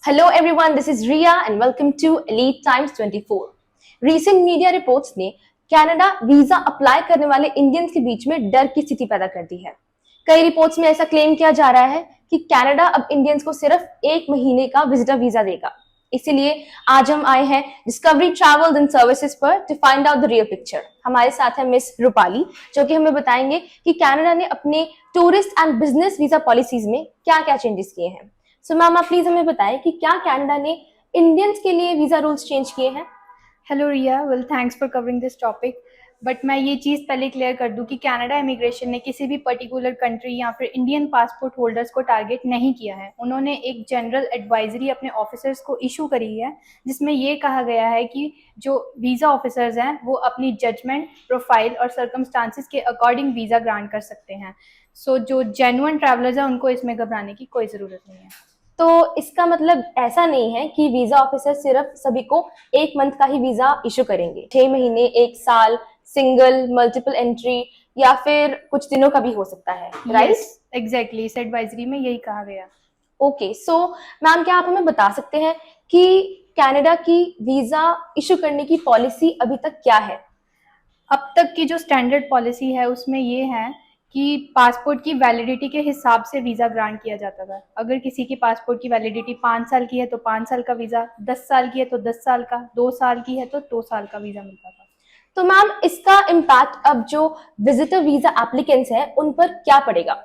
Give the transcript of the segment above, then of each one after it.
Hello everyone, this is Ria and welcome to Elite Times 24. Recent media reports ने Canada visa apply करने वाले Indians के बीच में डर की स्थिति पैदा कर दी है। कई रिपोर्ट्स में ऐसा क्लेम किया जा रहा है कि कनाडा अब इंडियंस को सिर्फ 1 महीने का विजिटर वीजा देगा। इसीलिए आज हम आए हैं डिस्कवरी ट्रैवल्स एंड सर्विसेज पर to find out the real picture. हमारे साथ है मिस रूपाली, जो कि हमें बताएंगे कि कनाडा ने अपने tourist and business visa policies में क्या क्या चेंजेस किए हैं। सो मैम, आप प्लीज हमें बताएं कि क्या कनाडा ने इंडियंस के लिए वीजा रूल्स चेंज किए हैं। Hello Riya, well thanks for covering this topic. But मैं ये चीज़ पहले क्लियर कर दूं कि कनाडा इमिग्रेशन ने किसी भी पर्टिकुलर कंट्री या फिर इंडियन पासपोर्ट होल्डर्स को टारगेट नहीं किया है। उन्होंने एक जनरल एडवाइजरी अपने ऑफिसर्स को इशू करी है, जिसमें ये कहा गया है कि जो वीज़ा ऑफिसर्स हैं वो अपनी जजमेंट, प्रोफाइल और सर्कमस्टांसिस के अकॉर्डिंग वीज़ा ग्रांट कर सकते हैं। सो जो जेन्युइन ट्रैवलर्स हैं उनको इसमें घबराने की कोई ज़रूरत नहीं है। तो इसका मतलब ऐसा नहीं है कि वीजा ऑफिसर सिर्फ सभी को 1 मंथ का ही वीजा इशू करेंगे। 6 महीने, 1 साल, सिंगल, मल्टीपल एंट्री या फिर कुछ दिनों का भी हो सकता है, राइट? एग्जैक्टली, इस एडवाइजरी में यही कहा गया। ओके, सो मैम, क्या आप हमें बता सकते हैं कि कनाडा की वीजा इशू करने की पॉलिसी अभी तक क्या है? अब तक की जो स्टैंडर्ड पॉलिसी है उसमें ये है कि पासपोर्ट की वैलिडिटी के हिसाब से वीज़ा ग्रांट किया जाता था। अगर किसी की पासपोर्ट की वैलिडिटी 5 साल की है तो 5 साल का वीज़ा, 10 साल की है तो 10 साल का, 2 साल की है तो 2 साल का वीज़ा मिलता था। तो मैम, इसका इम्पैक्ट अब जो विजिटर वीजा एप्लीकेंट्स हैं उन पर क्या पड़ेगा?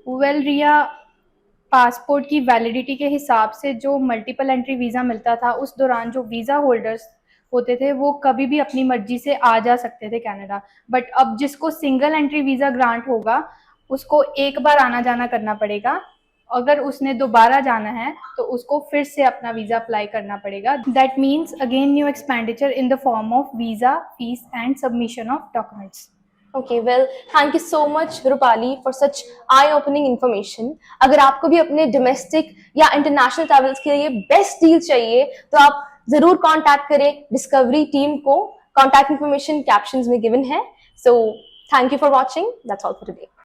वेल रिया, पासपोर्ट की वैलिडिटी के हिसाब से जो मल्टीपल एंट्री वीज़ा मिलता था उस दौरान जो वीज़ा होल्डर्स होते थे वो कभी भी अपनी मर्जी से आ जा सकते थे कनाडा। बट अब जिसको सिंगल एंट्री वीज़ा ग्रांट होगा उसको एक बार आना जाना करना पड़ेगा। अगर उसने दोबारा जाना है तो उसको फिर से अपना वीज़ा अप्लाई करना पड़ेगा। That means again new expenditure in the form of visa fees and submission of documents. Okay, well thank you so much Rupali for such I opening information. अगर आपको भी अपने डोमेस्टिक या इंटरनेशनल ट्रैवल्स के लिए best deal चाहिए तो आप जरूर कांटेक्ट करें डिस्कवरी टीम को। कांटेक्ट इन्फॉर्मेशन कैप्शंस में गिवन है। So thank you for watching, that's all for today.